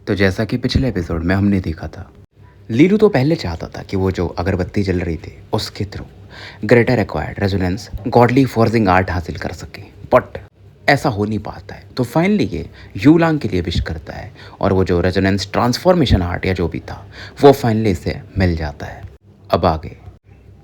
तो जैसा कि पिछले एपिसोड में हमने देखा था, लीलू तो पहले चाहता था कि वो जो अगरबत्ती जल रही थी उसके through greater acquired resonance godly forging art हासिल कर सके, बट ऐसा हो नहीं पाता है। तो फाइनली ये यूलांग के लिए विश करता है और वो जो रेजोनेंस ट्रांसफॉर्मेशन आर्ट या जो भी था वो फाइनली इसे मिल जाता है। अब आगे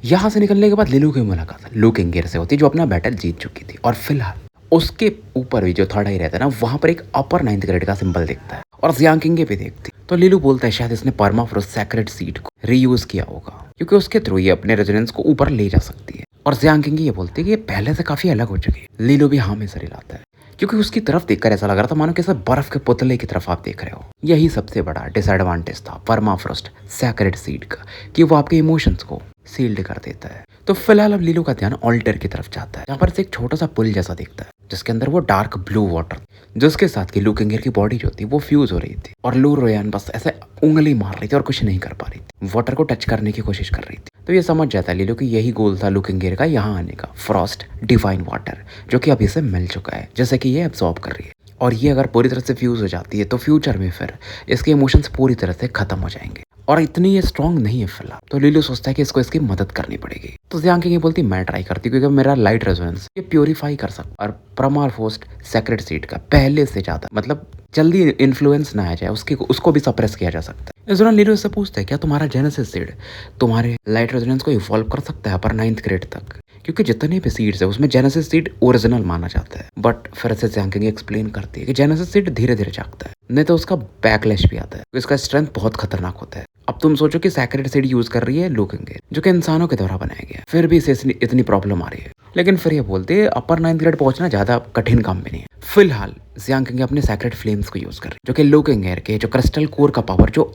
यहाँ से निकलने के बाद लीलू की मुलाकात लू किंगेर से होती जो अपना बैटल जीत चुकी थी, और फिलहाल उसके ऊपर भी जो थर्ड आई रहता है ना, वहाँ पर एक अपर 9th ग्रेड का सिंबल दिखता है और जियांग किंगे भी देखती। तो लीलू बोलता है शायद इसने परमाफ्रोस्ट सैक्रेड सीड को रीयूज किया होगा क्योंकि उसके थ्रू ये अपने रेजोनेंस को ऊपर ले जा सकती है। और जियांग किंगे ये बोलती है कि ये पहले से काफी अलग हो चुकी है। लीलू भी हाँ में सर हिलाता है क्योंकि उसकी तरफ देखकर ऐसा लग रहा था मानो कि सब बर्फ के पुतले की तरफ आप देख रहे हो। यही सबसे बड़ा डिसएडवांटेज था परमाफ्रोस्ट सैक्रेड सीड का कि वो आपके इमोशंस को सील्ड कर देता है। तो फिलहाल अब लीलू का ध्यान ऑल्टर की तरफ जाता है जहाँ पर से एक छोटा सा पुल जैसा दिखता है जिसके अंदर वो डार्क ब्लू वाटर, जिसके साथ की लू किंगेर की बॉडी जो थी वो फ्यूज हो रही थी और लू रोयान बस ऐसे उंगली मार रही थी और कुछ नहीं कर पा रही थी, वाटर को टच करने की कोशिश कर रही थी। तो ये समझ जाता है लीलू कि यही गोल था लू किंगेर का यहाँ आने का, फ्रॉस्ट डिवाइन वाटर, जो कि अभी से मिल चुका है जैसे कि ये एब्जॉर्ब कर रही है। और ये अगर पूरी तरह से फ्यूज हो जाती है तो फ्यूचर में फिर इसके इमोशंस पूरी तरह से खत्म हो जाएंगे और इतनी ये स्ट्रांग नहीं है फिलहाल। तो लीलू सोचता है कि इसको इसकी मदद करनी पड़ेगी। तो जियांग किंग बोलती मैं ट्राई करती क्योंकि मेरा लाइट रेजोनेंस ये प्योरीफाई कर सकता और परमाफ्रोस्ट सैक्रेड सीड का पहले से ज्यादा मतलब जल्दी इन्फ्लुएंस ना आ जाए उसको भी सप्रेस किया जा सकता है। इस दौरान लीलू इससे पूछता है क्या तुम्हारा जेनेसिस सीड तुम्हारे लाइट रेजोनेंस को इवॉल्व कर सकता है पर 9th ग्रेड तक, क्योंकि जितने भी सीड्स है उसमें जेनेसिस सीड ओरिजिनल माना जाता है। बट फिर से जियांग किंग एक्सप्लेन करती है कि जेनेसिस सीड धीरे धीरे जागता है, नहीं तो उसका बैकलैश भी आता है, इसका स्ट्रेंथ बहुत खतरनाक होता है। अब तुम सोचो कि सैक्रेड सीड यूज कर रही है लू किंगेर जो कि इंसानों के द्वारा बनाया गया, फिर भी इसे इतनी प्रॉब्लम आ रही है। लेकिन फिर ये बोलते हैं अपर 9th ग्रेड पहुंचना ज्यादा कठिन काम भी नहीं है। फिलहाल जियांग किंग अपने सैक्रेड फ्लेम्स को यूज कर रही है जो कि लू किंगेर के जो क्रिस्टल कोर का पावर जो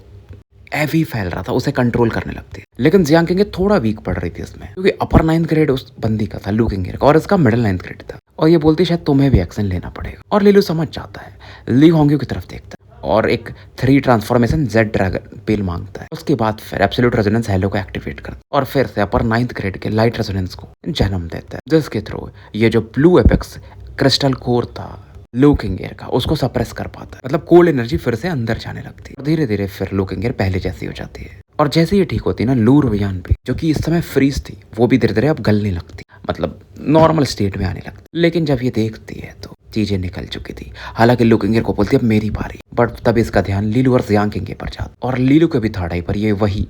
हैवी फैल रहा था उसे कंट्रोल करने लगती है। लेकिन जियांग किंग थोड़ा वीक पड़ रही थी इसमें क्योंकि अपर 9th ग्रेड उस बंदी का था लू किंगेर का और इसका मिडिल 9th ग्रेड था। और ये बोलती शायद तुम्हें भी एक्शन लेना पड़ेगा। और लीलू समझ जाता है, ली होंग्यू की तरफ देखता है और एक 3 ट्रांसफॉर्मेशन जेड ड्रैगन पिल मांगता है। उसके बाद फिर एब्सोल्यूट रेजोनेंस हेलो को एक्टिवेट करता है और फिर से अपर 9th ग्रेड के लाइट रेजोनेंस को जन्म देता है जिसके थ्रू ये जो ब्लू एपेक्स क्रिस्टल कोर था लू किंगेर का उसको सप्रेस कर पाता है। मतलब कोल्ड एनर्जी फिर से अंदर जाने लगती है। धीरे धीरे फिर लू किंगेर पहले जैसी हो जाती है और जैसे ये ठीक होती है ना, लू रोयान भी जो कि इस समय फ्रीज थी वो भी धीरे धीरे अब गलने लगती, मतलब नॉर्मल स्टेट में आने लगती। लेकिन जब ये देखती है तो चीजें निकल चुकी थी। हालांकि लू किंगेर को बोलती अब मेरी बारी, बट तब इसका ध्यान लीलू और जियांग किंग पर जाता और लीलू के भी थर्ड आई पर ये वही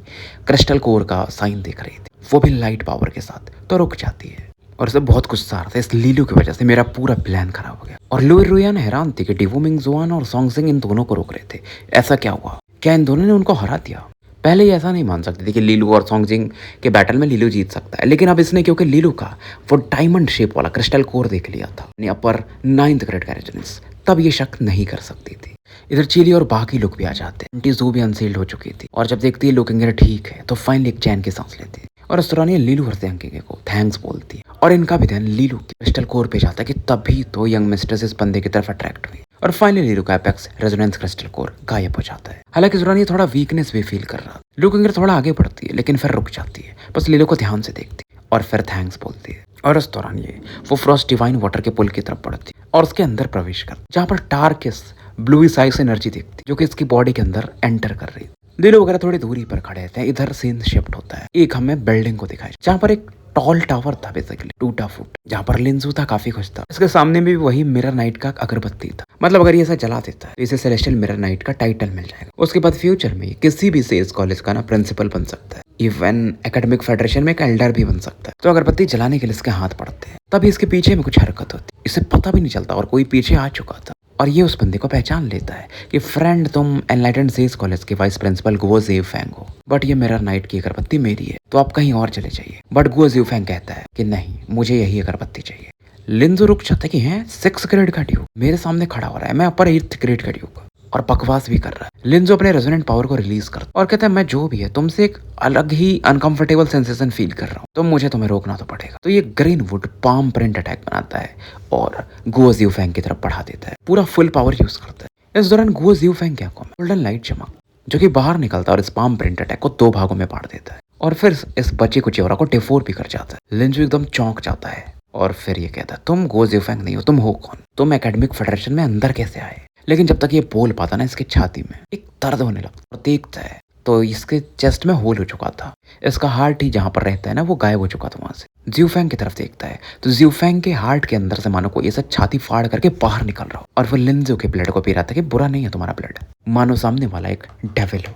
क्रिस्टल कोर का साइन देख रही थी, वो भी लाइट पावर के साथ। तो रुक जाती है और उसे बहुत गुस्सा आता है, इस लीलू की वजह से मेरा पूरा प्लान खराब हो गया। और लू रोयान हैरान थी कि डिवोमिंग जुआन और सॉन्गजिंग इन दोनों को रोक रहे थे। ऐसा क्या हुआ, क्या इन दोनों ने उनको हरा दिया? पहले ये ऐसा नहीं मान सकती थी कि लीलू और सॉन्गजिंग के बैटल में लीलू जीत सकता है, लेकिन अब इसने क्योंकि लीलू का वो डायमंड शेप वाला क्रिस्टल कोर देख लिया था अपर 9th ग्रेड का रेजोनेंस, तब ये शक नहीं कर सकती थी। इधर चिली और बाकी लोग भी आ जाते हैं। आंटी जू भी अनसील्ड हो चुकी थी और जब देखती है लू किंगेर ठीक है तो फाइनली एक चैन की सांस लेती है और इस दौरान ये लीलू और जियांग किंग को थैंक्स बोलती है और इनका भी ध्यान लीलू के क्रिस्टल कोर पे जाता है कि तभी तो यंग मिस्ट्रेस इस बंदे की तरफ अट्रैक्ट हुई और फाइनली लीलू का एपेक्स रेजोनेंस क्रिस्टल कोर गायब हो जाता है। हालांकि इस दौरान ये थोड़ा वीकनेस भी फील कर रहा, लू किंगेर थोड़ा आगे बढ़ती है लेकिन फिर रुक जाती है, बस लीलू को ध्यान से देखती है और फिर थैंक्स बोलती है। और इस दौरान ये वो फ्रॉस्ट डिवाइन वाटर के पुल की तरफ बढ़ती है और उसके अंदर प्रवेश करती जहाँ पर टार्किस ब्लू साइज एनर्जी दिखती जो कि इसकी बॉडी के अंदर एंटर कर रही। लीलू वगैरह थोड़ी दूरी पर खड़े थे। इधर सीन शिफ्ट होता है, एक हमें बिल्डिंग को दिखाई जहाँ पर एक टॉल टावर था बेसिकली टूटा फूट, जहाँ पर लिंजू था काफी खुश था। इसके सामने भी वही मिरर नाइट का अगरबत्ती था। मतलब अगर ये ऐसा जला देता है तो इसे सेलेस्टियल मिरर नाइट का टाइटल मिल जाएगा। उसके बाद फ्यूचर में किसी भी सेल्स कॉलेज का ना प्रिंसिपल बन सकता है, इवन एकेडमिक फेडरेशन में एक एल्डर भी बन सकता है। तो अगरबत्ती जलाने के लिए इसके हाथ पड़ते हैं, तभी इसके पीछे में कुछ हरकत होती, इसे पता भी नहीं चलता और कोई पीछे आ चुका था और ये उस बंदे को पहचान लेता है कि फ्रेंड तुम एनलाइटेंड सेल्स कॉलेज के वाइस प्रिंसिपल गुओ ज़ेफेंग हो, बट ये मिरर नाइट की अगरबत्ती मेरी है तो आप कहीं और चले जाइए। बट गुओ ज़ेफेंग कहता है कि नहीं, मुझे यही अगरबत्ती चाहिए। लिंजू रुक जाता है कि हैं 6th ग्रेड का ड्यूक मेरे सामने खड़ा हो रहा है, मैं अपर 8th ग्रेड का ड्यूक और बकवास भी कर रहा है। लिंजू अपने रेजोनेंट पावर को रिलीज करता और कहता है मैं जो भी है तुमसे एक अलग ही अनकंफर्टेबल सेंसेशन फील कर रहा हूँ, तो मुझे तुम्हें रोकना तो पड़ेगा। तो ये green would palm print attack बनाता है और गुओ ज़ेफेंग की तरफ बढ़ा देता है, पूरा फुल पावर यूज करता है। इस दौरान गुओ ज़ेफेंग क्या गोल्डन लाइट चमक जो कि बाहर निकलता है और इस पाम प्रिंट अटैक को 2 भागों में बांट देता है और फिर इस बच्चे को चिवरा को डिफोर भी कर जाता है। लिंजू एकदम चौंक जाता है और फिर ये कहता है तुम गो जिफेंग नहीं हो, तुम हो कौन, तुम एकेडमिक फेडरेशन में अंदर कैसे आए। लेकिन जब तक ये बोल पाता ना, इसकी छाती में एक दर्द होने लगता और देखता है तो इसके चेस्ट में होल हो चुका था। इसका हार्ट ही जहां पर रहता है ना, वो गायब हो चुका था वहां से। जियूफेंग की तरफ देखता है तो जियूफेंग के हार्ट के अंदर से मानो कोई ऐसा छाती फाड़ करके बाहर निकल रहा हो, और वो लिंजू के ब्लड को पी रहा था कि बुरा नहीं है तुम्हारा ब्लड, मानो सामने वाला एक डेविल हो।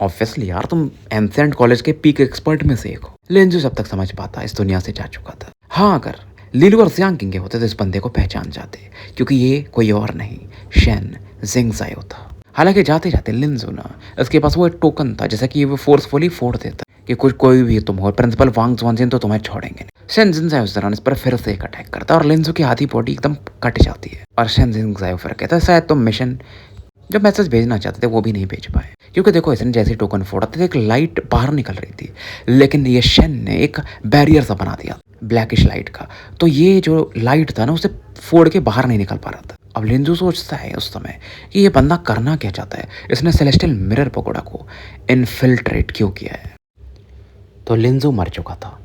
ऑब्वियसली यार, तुम एंसेंट कॉलेज के पीक एक्सपर्ट में से एक हो। लिंजू जब तक समझ पाता इस दुनिया से जा चुका था। हाँ, अगर लिलू और जियांग किंग के होते तो इस बंदे को पहचान जाते, क्योंकि ये कोई और नहीं शेन जिंगजायो था। हालांकि जाते जाते लिंजू ना, इसके पास वो एक टोकन था जैसा कि वो फोर्सफुली फोड़ देता कि कुछ कोई भी तुम हो, प्रिंसिपल वांग जुआनजिन तो तुम्हें छोड़ेंगे नहीं। शेन जिंगजायो उस दौरान इस पर फिर से एक अटैक करता है और लिंजू की आधी बॉडी एकदम कट जाती है। और शेन जिंगजायो फिर कहता है शायद तुम मिशन जो मैसेज भेजना चाहते थे वो भी नहीं भेज पाए, क्योंकि देखो इसने जैसे टोकन फोड़ा था एक लाइट बाहर निकल रही थी, लेकिन ये शेन ने एक बैरियर सा बना दिया ब्लैकिश लाइट का, तो ये जो लाइट था ना उसे फोड़ के बाहर नहीं निकल पा रहा था। अब लिंजू सोचता है उस समय कि ये बंदा करना क्या चाहता है, इसने सेलेस्टियल मिरर पकोड़ा को इनफिल्ट्रेट क्यों किया है। तो लिंजू मर चुका था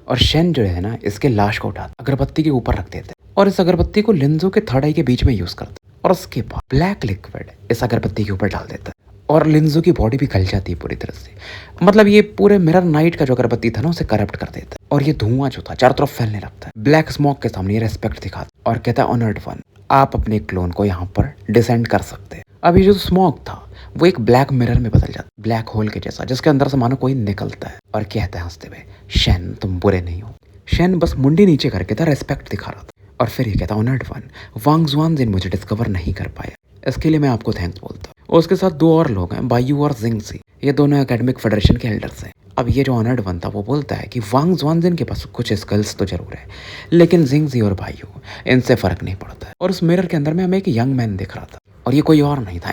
और शेन जो है ना, इसके लाश को उठा अगरबत्ती के ऊपर रख देते और इस अगरबत्ती को लिंजू के थर्ड आई के बीच में यूज करते और उसके बाद ब्लैक लिक्विड इस अगरबत्ती के ऊपर डाल देता है और लिंजू की बॉडी भी गल जाती है पूरी तरह से। मतलब ये पूरे मिरर नाइट का जो अगरबत्ती था ना उसे करप्ट कर देता है और ये धुआं जो था चारों तरफ फैलने लगता है। ब्लैक स्मोक के सामने ये रेस्पेक्ट दिखाता और कहता है ऑनर्ड वन, आप अपने क्लोन को यहाँ पर डिसेंड कर सकते हैं। अब ये जो स्मोक था वो एक ब्लैक मिरर में बदल जाता, ब्लैक होल के जैसा, जिसके अंदर से मानो कोई निकलता है और कहता है हंसते हुए, शेन तुम बुरे नहीं हो। शेन बस मुंडी नीचे करके था, रेस्पेक्ट दिखा रहा था और फिर ये कहता ऑनर्ड वन, वांग जुआनजिन मुझे डिस्कवर नहीं कर पाया, इसके लिए मैं आपको थैंक्स बोलता हूँ। और उसके साथ दो और लोग हैं, बायू और जिंगजी, ये दोनों एकेडमिक फेडरेशन के एल्डर्स हैं। अब ये जो ऑनर्ड वन था वो बोलता है कि वांग जुआनजिन के पास कुछ स्किल्स तो जरूर है, लेकिन जिंगजी और बायू इनसे फर्क नहीं पड़ता है। और उस मिरर के अंदर में हमें एक यंग मैन दिख रहा था और ये कोई और नहीं था,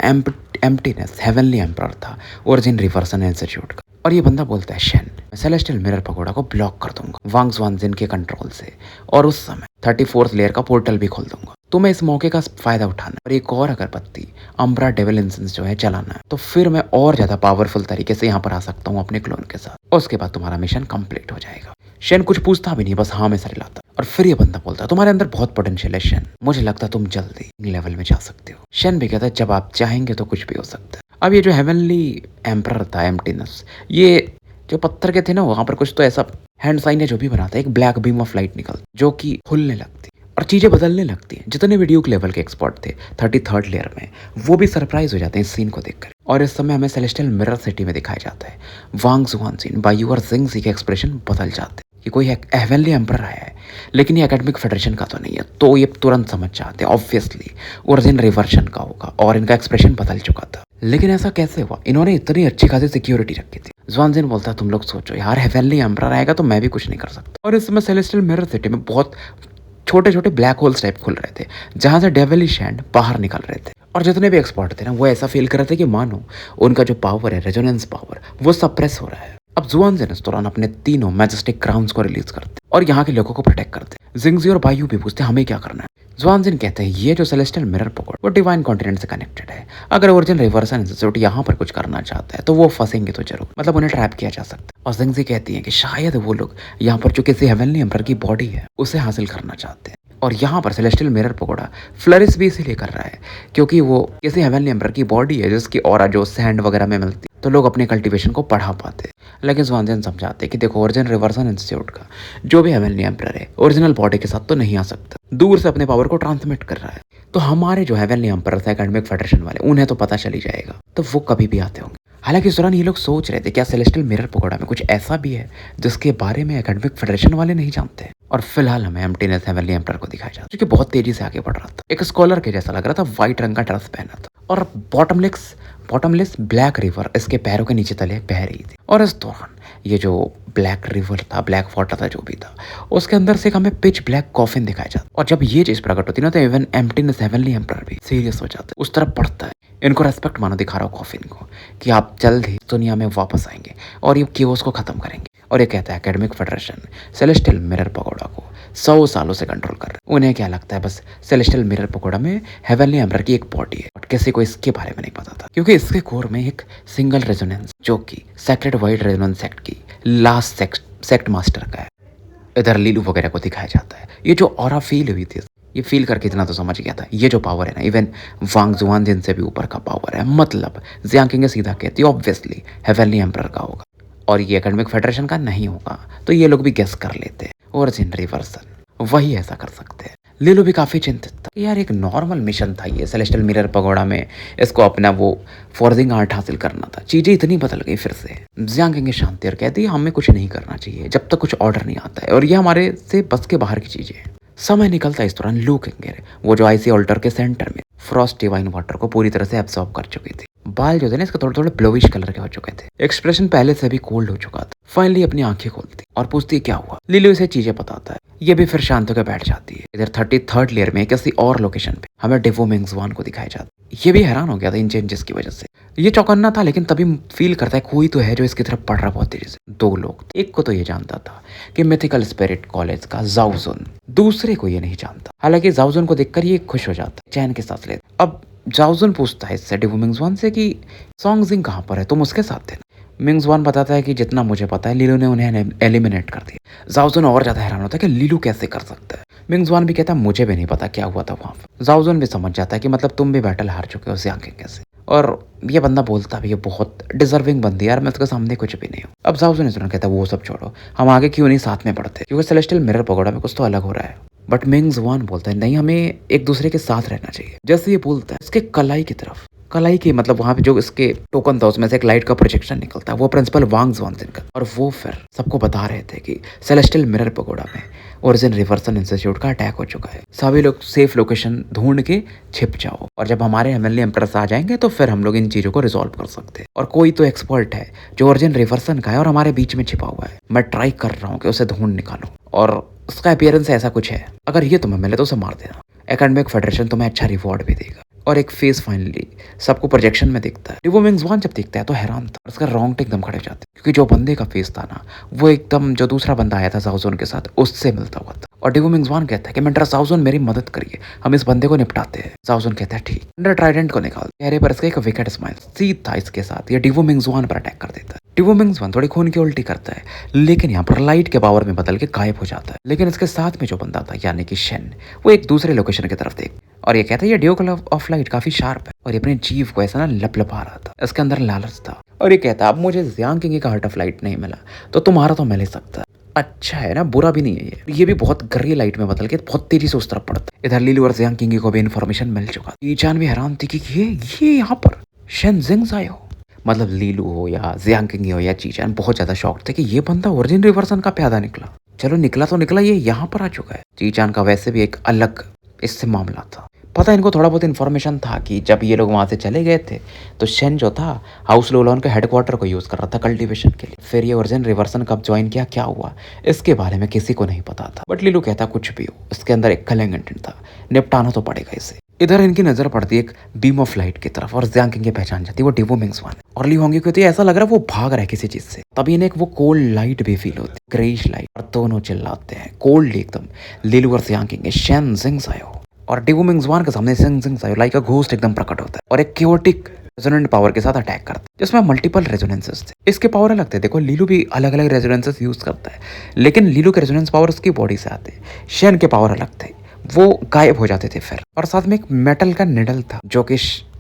एम्प्टीनेस हेवनली एम्परर था, ओरिजिन रिवर्सन इंस्टीट्यूट का। और ये बंदा बोलता है शेन, मैं सेलेस्टियल मिरर पकोड़ा को ब्लॉक कर दूंगा वांग जुआनजिन के कंट्रोल से, और उस समय 34th लेयर का पोर्टल भी खोल दूंगा। तुम्हें इस मौके का फायदा उठाना और एक और अगरबत्ती अम्ब्रा डेविल इंसेंस जो है जलाना है, तो फिर मैं और ज्यादा पावरफुल तरीके से यहाँ पर आ सकता हूँ अपने क्लोन के साथ, और उसके बाद तुम्हारा मिशन कंप्लीट हो जाएगा। शेन कुछ पूछता भी नहीं, बस हाँ में सर हिलाता। और फिर ये बंदा बोलता है तुम्हारे अंदर बहुत पोटेंशियल है शेन, मुझे लगता है तुम जल्दी लेवल में जा सकते हो। शेन भी कहता है जब आप चाहेंगे तो कुछ भी हो सकता है। अब ये जो हेवनली एम्परर था एम्प्टीनेस, ये जो पत्थर के थे ना वहां पर कुछ तो ऐसा हैंड साइन है जो भी बनाता है, एक ब्लैक बीम ऑफ लाइट निकल जो कि खुलने लगती और चीजें बदलने लगती हैं। जितने भी ड्यूक लेवल के एक्सपर्ट थे 33rd लेयर में, वो भी सरप्राइज हो जाते हैं इस सीन को देखकर। और इस समय हमें सेलेस्टियल मिरर सिटी में दिखाया जाता है। वांग जुआनजिन, बायू और जिंगजी के एक्सप्रेशन बदल जाते हैं कि कोई हेवनली एम्परर आया है, लेकिन ये एकेडमिक फेडरेशन का तो नहीं है, तो ये तुरंत समझ जाते हैं ऑब्वियसली ओरिजिन रिवर्सन का होगा, और इनका एक्सप्रेशन बदल चुका था। लेकिन ऐसा कैसे हुआ, इन्होंने इतनी अच्छी खासी सिक्योरिटी रखी थी। जुआनजिन बोलता तुम लोग सोचो यार, हेवनली एम्परर आएगा तो मैं भी कुछ नहीं कर सकता। और इस समय सेलेस्टियल मिरर सिटी में बहुत छोटे छोटे ब्लैक होल्स टाइप खुल रहे थे, जहां से डेविलिश हैंड बाहर निकल रहे थे। और जितने भी एक्सपर्ट थे ना, वो ऐसा फील कर रहे थे कि मानो उनका जो पावर है, रेजोनेंस पावर, वो सप्रेस हो रहा है। अब जुआनजिन इस दौरान अपने तीनों मैजेस्टिक क्राउन्स को रिलीज करते और यहाँ के लोगों को प्रोटेक्ट करते। जिंगजी और बायू भी पूछते हमें क्या करना है। जुआनजिन कहते हैं ये जो सेलेस्टियल मिरर पकड़ वो डिवाइन कॉन्टिनेंट से कनेक्टेड है, अगर ओरिजिन रिवर्सन इंस्टीट्यूट यहाँ पर कुछ करना चाहता है तो वो फंसेंगे तो जरूर, मतलब उन्हें ट्रैप किया जा सकता है। और जिंगजी कहती है कि शायद वो लोग यहाँ पर जो किसी हेवनली एम्परर की बॉडी है उसे हासिल करना चाहते हैं। और यहाँ पर सेलेस्टियल मिरर पकोड़ा फ्लरिश भी इसीलिए कर रहा है क्योंकि वो किसी हेवनली एम्परर की बॉडी है जिसकी ऑरा जो सैंड वगैरह में मिलती, तो लोग अपने कल्टीवेशन को बढ़ा पाते। लेकिन जुआनजिन समझाते कि देखो ओरिजिन रिवर्सन इंस्टीट्यूट का जो भी हेवनली एम्परर है ओरिजिनल बॉडी के साथ तो नहीं आ सकता, दूर से अपने पावर को ट्रांसमिट कर रहा है, तो हमारे जो हेवनली एम्परर है एकेडमिक फेडरेशन वाले, उन्हें तो पता चली जाएगा, तो वो कभी भी आते होंगे। हालांकि इस दौरान ये लोग सोच रहे थे क्या सेलेस्टियल मिरर पकोड़ा में कुछ ऐसा भी है जिसके बारे में एकेडमिक फेडरेशन वाले नहीं जानते। और फिलहाल हमें एम्प्टीनेस हेवनली एम्परर को दिखाया जाता है जो कि बहुत तेजी से आगे बढ़ रहा था, एक स्कॉलर के जैसा लग रहा था, व्हाइट रंग का ड्रेस पहना था और बॉटमलेस ब्लैक रिवर इसके पैरों के नीचे तले बह रही थी। और इस दौरान ये जो ब्लैक रिवर था, ब्लैक वाटर था जो भी था, उसके अंदर से हमें पिच ब्लैक कॉफिन दिखाया जाता। और जब ये चीज प्रकट होती ना तो इवन एम्प्टीनेस हेवनली एम्परर भी सीरियस हो जाता है, उस तरफ बढ़ता है, इनको रेस्पेक्ट मानो दिखा रहा हो कॉफिन को कि आप जल्द ही दुनिया में वापस आएंगे और ये केओस को खत्म करेंगे। और ये कहता है academic federation celestial mirror pakora को 100 सालों से कंट्रोल कर रहे हैं। उन्हें क्या लगता है बस सेलेस्टियल मिरर पकोड़ा में हेवनली एम्परर की एक बॉडी है, और किसी को इसके बारे में नहीं पता था क्योंकि इसके कोर में एक सिंगल रेजोनेंस जो कि सेक्रेड वाइड रेजोनेंस सेक्ट की लास्ट सेक्ट मास्टर का है। इधर लीलू वगैरह को दिखाया जाता है। ये जो ऑरा फील हुई थी, ये फील करके इतना तो समझ गया था, ये जो पावर है ना, इवन वांग जुआन जिनसे भी ऊपर का पावर है, मतलब जियांग किंग सीधा कहती है ऑब्वियसली हेवनली एम्परर का होगा और ये एकेडमिक फेडरेशन का नहीं होगा। तो ये लोग भी गेस कर लेते हैं ओरिजिन रिवर्सन वही ऐसा कर सकते हैं। लीलू भी काफी चिंतित था यार, एक नॉर्मल मिशन था ये सेलेस्टियल मिरर पगोड़ा में, इसको अपना वो फॉर्जिंग आर्ट हासिल करना था। चीजें इतनी बदल गई फिर से। जियांग किंग शांति और कहती है हमें कुछ नहीं करना चाहिए जब तक कुछ ऑर्डर नहीं आता है और ये हमारे से बस के बाहर की चीजें हैं। समय निकलता है इस दौरान लू किंग वो जो आईसी ऑल्टर के सेंटर में फ्रॉस्ट डिवाइन वाटर को पूरी तरह से एब्सॉर्ब कर चुकी थी। बाल जो थे ना इसके थोड़े थोड़े ब्लोइश कलर के हो चुके थे, एक्सप्रेशन पहले से भी कोल्ड हो चुका था। फाइनली अपनी आंखें खोलती और पूछती क्या हुआ। लीलू इसे चीजें बताता है, ये भी फिर शांत होकर बैठ जाती है। इधर 33rd लेयर में किसी और लोकेशन पे हमें डेवो मिंगजुआन को दिखाया जाता है। ये भी हैरान हो गया था इन चेंजेस की वजह से। ये चौकन्ना था लेकिन तभी फील करता है कोई तो है जो इसकी तरफ पड़ रहा बहुत तेजी से। दो लोग, एक को तो ये जानता था कि मिथिकल स्पिरिट कॉलेज का जाओजुन, दूसरे को ये नहीं जानता। हालांकि जाओजुन को देखकर ये खुश हो जाता है, चैन के सांस लेता। अब जाओजुन पूछता है इससे डेवो मिंगजुआन से कि सॉन्गजिंग कहाँ पर है, तुम उसके साथ थे। मिंगजुआन बताता है कि जितना मुझे पता है लीलू ने उन्हें एलिमिनेट कर दिया। जाओजुन और ज्यादा हैरान होता है कि लीलू कैसे कर सकता है। मिंगजुआन भी कहता है मुझे भी नहीं पता क्या हुआ था वहां पर। जाओजुन भी समझ जाता है कि मतलब तुम भी बैटल हार चुके हो जियांग किंग से। और ये बंदा बोलता भी है बहुत डिजर्विंग बंदी यार, मैं उसके सामने कुछ भी नहीं हूँ। अब जाओजुन इस कहता है वो सब छोड़ो, हम आगे क्यों नहीं साथ में पढ़ते, क्योंकि सेलेस्टियल मिरर पगोड़ा में कुछ तो अलग हो रहा है। बट मिंगजुआन बोलता है नहीं, हमें एक दूसरे के साथ रहना चाहिए। जैसे ये बोलता है उसके कलाई की तरफ, कलाई की मतलब वहां पे जो इसके टोकन था उसमें से एक लाइट का प्रोजेक्शन निकलता है, वो प्रिंसिपल वांग जुआनजिन का। और वो फिर सबको बता रहे थे कि सेलेस्टियल मिरर पगोड़ा में ओरिजिन रिवर्सन इंस्टीट्यूट का अटैक हो चुका है, सभी लोग सेफ लोकेशन ढूंढ के छिप जाओ और जब हमारे हेवनली एम्परर्स आ जाएंगे तो फिर हम लोग इन चीजों को रिजॉल्व कर सकते हैं। और कोई तो एक्सपर्ट है जो ओरिजिन रिवर्सन का है और हमारे बीच में छिपा हुआ है। मैं ट्राई कर रहा हूँ कि उसे ढूंढ निकालूं और उसका अपीयरेंस ऐसा कुछ है, अगर ये तुम्हें मिले तो उसे मार देना। एकेडमिक फेडरेशन तुम्हें अच्छा रिवॉर्ड भी देगा। और एक फेस फाइनली सबको प्रोजेक्शन में दिखता है। डेवो मिंगजुआन जब दिखता है तो हैरान था, उसका रोंगटे एकदम खड़े हो जाते हैं क्योंकि जो बंदे का फेस था ना वो एकदम जो दूसरा बंदा आया था जाओजुन के साथ उससे मिलता हुआ था। और डेवो मिंगजुआन कहता है कि मेंटर जाओजुन मेरी मदद करिए, हम इस बंदे को निपटाते हैं। जाओजुन कहता है ठीक। अंडर ट्राइडेंट को निकाल, चेहरे पर इसका एक विकेट स्माइल, सीधा इसके साथ ये डेवो मिंगजुआन पर अटैक कर देता है। डेवो मिंगजुआन थोड़ी खून की उल्टी करता है लेकिन यहाँ पर लाइट के पावर में बदल के गायब हो जाता है। लेकिन इसके साथ में जो बंदा था यानी कि शेन, वो एक दूसरे लोकेशन की तरफ देख और ये कहता है ये ड्यूक ऑफ लाइट काफी शार्प है और ये अपने जीव को ऐसा ना लपलपा रहा था, इसके अंदर लालच था। और ये कहता अब मुझे जियांग किंग का हार्ट ऑफ लाइट नहीं मिला तो तुम्हारा तो मिल ही सकता है। अच्छा है ना, बुरा भी नहीं है ये भी बहुत गहरी लाइट में बदल के बहुत तेजी से उस तरफ पड़ता है। इधर लीलू और जियांग किंग को भी इन्फॉर्मेशन मिल चुका। ईचान भी हैरान थी कि ये यहाँ पर शेन जिंगजाई हो, मतलब लीलू हो या जियांग किंग हो या चीचान बहुत ज्यादा शॉक थे कि ये बंदा ओरिजिन रिवर्सन का प्यादा निकला। चलो निकला तो निकला, ये यहाँ पर आ चुका है। चीचान का वैसे भी एक अलग इससे मामला था, पता इनको थोड़ा बहुत इन्फॉर्मेशन था कि जब ये लोग वहां से चले गए थे तो शेन जो था हाउस लोलॉन के हेडक्वार्टर को यूज कर रहा था कल्टीवेशन के लिए। फिर ये ओरिजिन रिवर्सन कब ज्वाइन किया, क्या हुआ, इसके बारे में किसी को नहीं पता था। बट लीलू कहता कुछ भी हो इसके अंदर एक कलिंग इंटेंट था, निपटाना तो पड़ेगा इसे। इधर इनकी नजर पड़ती है एक बीम ऑफ लाइट की तरफ और जियांग किंग पहचान जाती है वो डेवो मिंगजुआन और ली होंगी क्योंकि ऐसा लग रहा है वो भाग रहा है किसी चीज से। तभी इन्हें एक वो कोल्ड लाइट भी फील होती है, ग्रेइश लाइट, और दोनों चिल्लाते हैं कोल्ड एकदम। लीलू और जियांग किंग शेन जिंगजाई और डेवो मिंगजुआन के सामने जिंगजाई लाइक अ घोस्ट एकदम प्रकट होता है और एक क्योटिक रेजोनेंट पावर के साथ अटैक करता है जिसमें मल्टीपल रेजोनेंसेस थे। इसके पावर अलग थे, देखो लीलू भी अलग अलग रेजोनेंसेस यूज करता है लेकिन लीलू के रेजोनेंस पावर उसकी बॉडी से आते, शेन के पावर अलग थे, वो गायब हो जाते थे फिर। और साथ में एक मेटल का निडल था जो कि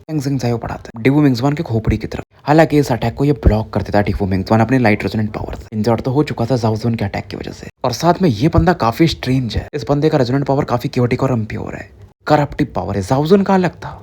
जिंगजाई पड़ा था डेवो मिंगजुआन के खोपड़ी की तरफ। हालांकि इस अटैक को ये ब्लॉक कर देता डेवो मिंगजुआन अपने लाइट रेजोनेंट पावर से। इंजर्ड तो हो चुका था जाओजुन के अटैक की वजह से और साथ में ये बंदा काफी स्ट्रेंज है, इस बंदे का रेजोनेंट पावर काफी क्योटिक और इम्प्योर है, करप्टिव पावर है, जाओजुन का अलग था।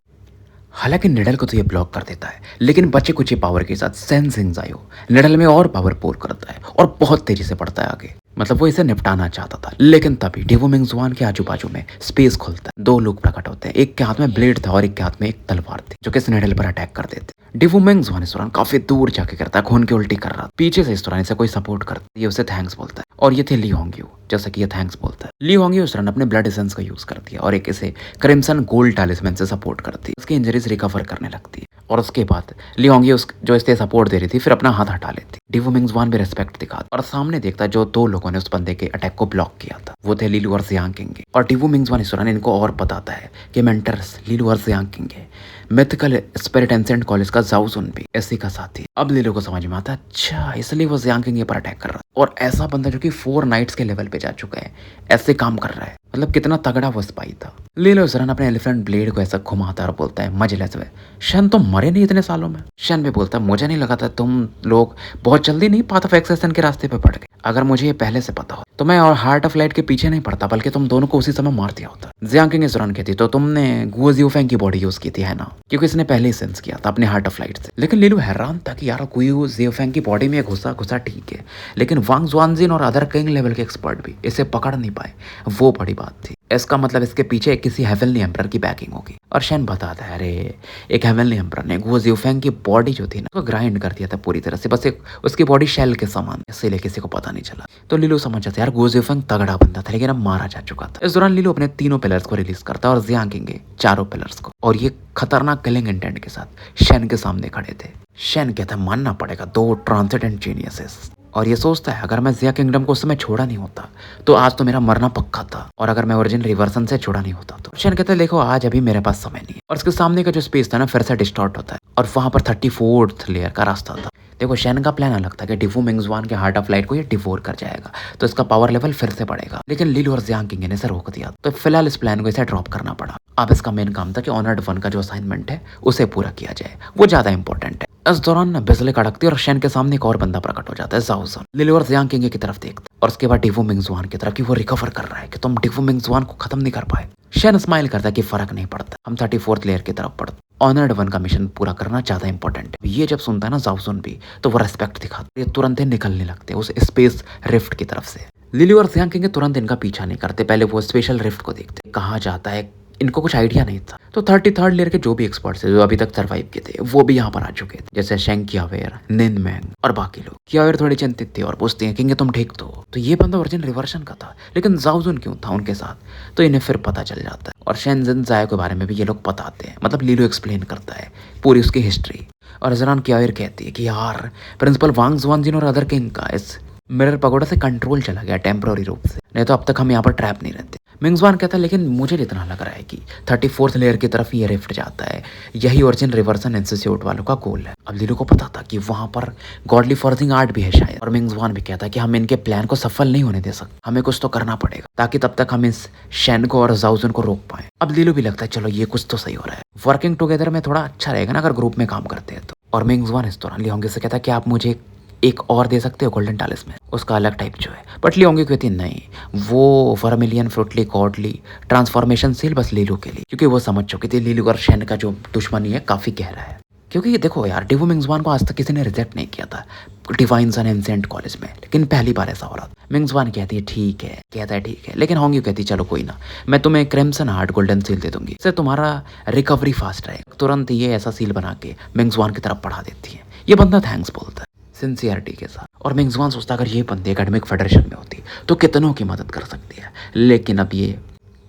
हालांकि निडल को तो ये ब्लॉक कर देता है लेकिन बचे कुछ पावर के साथ शेन जिंगजाई निडल में और पावर पोर करता है और बहुत तेजी से बढ़ता है आगे। मतलब वो इसे निपटाना चाहता था लेकिन तभी डेवो मिंगजुआन के आजू बाजू में स्पेस खुलता है, दो लोग प्रकट होते हैं, एक के हाथ में ब्लेड था और एक के हाथ में एक तलवार थी जो कि इस निडल पर अटैक कर देते। डेवो मिंगजुआन इस दौरान काफी दूर जाके करता है, खून की उल्टी कर रहा, पीछे से इस दौरान इसे कोई सपोर्ट करता है, ये उसे थैंक्स बोलता है और ये थे ली होंग्यू, जैसा कि ये थैंक्स बोलता है। ली होंग्यू उस दौरान अपने ब्लड एसेंस का यूज करती है और एक इसे क्रिम्सन गोल्ड टैलिस्मैन से सपोर्ट करती है, उसकी इंजरीज रिकवर करने लगती है। और उसके बाद ली होंग्यू जो इसे सपोर्ट दे रही थी फिर अपना हाथ हटा लेती। डेवो मिंगजुआन भी रिस्पेक्ट दिखाता और सामने देखता जो दो लोगों ने उस बंदे के अटैक को ब्लॉक किया था, वो थे लीलू और जियांग किंग। और डेवो मिंगजुआन इस दौरान इनको और बताता है कि मेंटर्स लीलू और जियांग किंग है, मिथिकल स्पिरिट एंसेंट कॉलेज का जाउजुन भी इसी का साथी। अब लीलो को समझ में आता, अच्छा इसलिए वो जियांग किंग पर अटैक कर रहा है, और ऐसा बंदा जो कि 4 नाइट्स के लेवल पे जा चुका है ऐसे काम कर रहा है, मतलब कितना तगड़ा वो स्पाई था। लीलो जरन अपने एलिफेंट ब्लेड को ऐसा घुमाता और बोलता है मजलिस में, शन तुम मरे नहीं इतने सालों में। शन भी बोलता है मुझे नहीं लगा था तुम लोग बहुत जल्दी नहीं पाथ ऑफ एक्सेशन के रास्ते पे पड़ गए, अगर मुझे ये पहले से पता हो तो मैं और हार्ट ऑफ लाइट के पीछे नहीं पड़ता, बल्कि तुम दोनों को उसी समय मार दिया होता। जियांग किंग इस दौरान कहती तो तुमने गुओ जियोफेंग की बॉडी यूज की थी है ना, क्योंकि इसने पहले ही सेंस किया था अपने हार्ट ऑफ लाइट से। लेकिन लीलू हैरान था कि यार गुओ जियोफेंग की बॉडी में घुसा घुसा ठीक है, लेकिन वांग जुआनजिन और अदर किंग लेवल के एक्सपर्ट भी इसे पकड़ नहीं पाए, वो बड़ी बात थी। इसका मतलब इसके पीछे किसी हेवनली एम्परर की बैकिंग होगी। और शेन बताता है अरे एक हेवनली एम्परर ने गुओ जियोफेंग की बॉडी जो थी ना वो ग्राइंड कर दिया था पूरी तरह से, बस एक उसकी बॉडी शेल के समान, इसीलिए किसी को पता नहीं चला। तो लीलू समझ जाता है यार गुओ जियोफेंग तगड़ा बंदा था, लेकिन अब मारा जा चुका था। इस दौरान लीलू अपने 3 पिलर्स को रिलीज करता है और जियांग किंग के 4 पिलर्स को, और ये खतरनाक किलिंग इंटेंट के साथ शेन के सामने खड़े थे। शेन कहता है मानना पड़ेगा 2 ट्रांसेंडेंट जीनियसेस, और ये सोचता है अगर मैं जिया किंगडम को उस समय छोड़ा नहीं होता तो आज तो मेरा मरना पक्का था, और अगर मैं ओरिजिन रिवर्सन से छोड़ा नहीं होता तो। शेन कहता है देखो आज अभी मेरे पास समय नहीं है, और उसके सामने का जो स्पेस था ना फिर से डिस्टॉर्ट होता है, और वहां पर 34th लेयर का रास्ता था। देखो शेन का प्लान अलग था कि डिवो मिंगजुआन के हार्ट ऑफ लाइट को ये डिवोर कर जाएगा तो इसका पावर लेवल फिर से बढ़ेगा, लेकिन लीलू और जियांग किंग ने इसे रोक दिया, तो फिलहाल इस प्लान को इसे ड्रॉप करना पड़ा। अब इसका मेन काम था कि ऑनर्ड 1 का जो असाइनमेंट है उसे पूरा किया जाए, वो ज्यादा इंपॉर्टेंट है। इस दौरान बिजली कड़कती और शेन के सामने एक और बंदा प्रकट हो जाता है, जाओजुन। लीलू और जियांग किंग की तरफ देखता और उसके बाद डिवो मिंगजुआन की तरफ कि वो रिकवर कर रहा है, कि तुम डिवो मिंगजुआन को खत्म नहीं कर पाए। शेन स्माइल करता है कि फर्क नहीं पड़ता, हम 34th लेयर की तरफ बढ़ते, ऑनर्ड 1 का मिशन पूरा करना ज्यादा इंपॉर्टेंट है। ये जब सुनता है ना जाओजुन भी तो वो रेस्पेक्ट दिखाते, ये तुरंत ही निकलने लगते उस स्पेस रिफ्ट की तरफ से। लिली और जियांग किंग तुरंत इनका पीछा नहीं करते, पहले वो स्पेशल रिफ्ट को देखते कहाँ जाता है, इनको कुछ आइडिया नहीं था। तो 33rd लेयर के जो भी एक्सपर्ट्स हैं जो अभी तक सर्वाइव किए थे वो भी यहाँ पर आ चुके थे, जैसे शेंग कियावेर, निनमैंग और बाकी लोग। कियावेर थोड़ी चिंतित थे और पूछते हैं किंग तुम ठीक तो ये बंदा ओरिजिन रिवर्सन का था, लेकिन जाओजुन क्यों था उनके साथ, तो इन्हें फिर पता चल जाता है। और शेनजिन जाया के बारे में भी ये लोग बताते हैं, मतलब लीलू एक्सप्लेन करता है पूरी उसकी हिस्ट्री। और जरान कियावेर कहती है कि यार प्रिंसिपल वांग जुआनजिन और अदर किंग का इस मिरर पगोडा से कंट्रोल चला गया टेम्पररी रूप से, नहीं तो अब तक हम यहाँ पर ट्रैप नहीं रहते। मिंगजुआन कहता है लेकिन मुझे जितना लग रहा है कि 34th लेयर की तरफ ये रिफ्ट जाता है, यही ओरिजिन रिवर्सन इंस्टीट्यूट वालों का गोल है। अब लीलू को पता था कि वहां पर गॉडली फॉर्जिंग आर्ट भी है शायद, और मिंगजुआन भी कहता है कि हम इनके प्लान को सफल नहीं होने दे सकते, हमें कुछ तो करना पड़ेगा ताकि तब तक हम इस शेन को और जाओजुन को रोक पाए। अब लीलू भी लगता है चलो ये कुछ तो सही हो रहा है, वर्किंग टुगेदर में थोड़ा अच्छा रहेगा ना अगर ग्रुप में काम करते हैं तो। और मिंगजुआन इस दौरान लियोंगे से कहता है कि आप मुझे एक और दे सकते हो गोल्डन टालिस में, उसका अलग टाइप जो है। बट लियोंगे कहती नहीं, वो वर्मिलियन फ्रूटली गॉडली ट्रांसफॉर्मेशन सील बस लीलू के लिए, क्योंकि वो समझ चुकी थी लीलू और शेन का जो दुश्मनी है काफी गहरा है। क्योंकि देखो यार डिवो मिंगजुआन को आज तक किसी ने रिजेक्ट नहीं किया था डिवाइन सन एंसेंट कॉलेज में, लेकिन पहली बार ऐसा हो रहा था। मिंगजुआन कहती है ठीक है, कहता है ठीक है, लेकिन होंगी कहती चलो कोई ना, मैं तुम्हें क्रिम्सन हार्ट गोल्डन सील दे दूंगी, इससे तुम्हारा रिकवरी फास्ट रहेगा। तुरंत ये ऐसा सील बना के मिंगजुआन की तरफ बढ़ा देती है। ये बंदा थैंक्स बोलता है सिंसियरिटी के साथ, और मिंगजुआन सोचता अगर ये बंदे एकेडमिक फेडरेशन में होती तो कितनों की मदद कर सकती है, लेकिन अब ये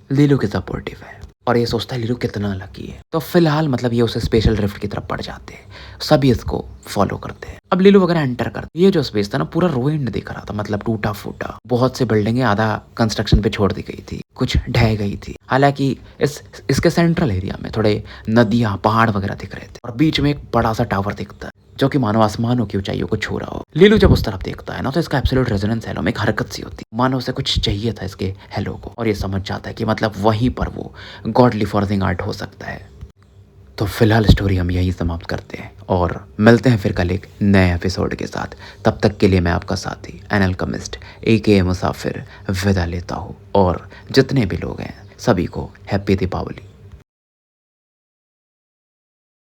लीलू के सपोर्टिव है और ये सोचता है लीलू कितना लकी है। तो फिलहाल मतलब ये उसे स्पेशल रिफ्ट की तरफ बढ़ जाते हैं, सभी इसको फॉलो करते हैं। अब लीलू वगैरह एंटर करते, ये जो स्पेस था ना पूरा रूइंड दिख रहा था, मतलब टूटा फूटा, बहुत से बिल्डिंगें आधा कंस्ट्रक्शन पे छोड़ दी गई थी, कुछ ढह गई थी। हालांकि इसके सेंट्रल एरिया में थोड़े नदियां पहाड़ वगैरह दिख रहे थे, और बीच में एक बड़ा सा टावर दिखता है जो कि मानो आसमानों की ऊंचाइयों को छू रहा हो। लीलू जब उस तरफ देखता है ना तो इसका एब्सोल्यूट रेजोनेंस हेलो में एक हरकत सी होती है, मानो उसे कुछ चाहिए था इसके हेलो को, और ये समझ जाता है कि मतलब वहीं पर वो गॉडली फॉर्जिंग आर्ट हो सकता है। तो फिलहाल स्टोरी हम यही समाप्त करते हैं और मिलते हैं फिर कल एक नए एपिसोड के साथ। तब तक के लिए मैं आपका साथी एन अल्केमिस्ट AKA मुसाफिर विदा लेता हूँ, और जितने भी लोग हैं सभी को हैप्पी दीपावली।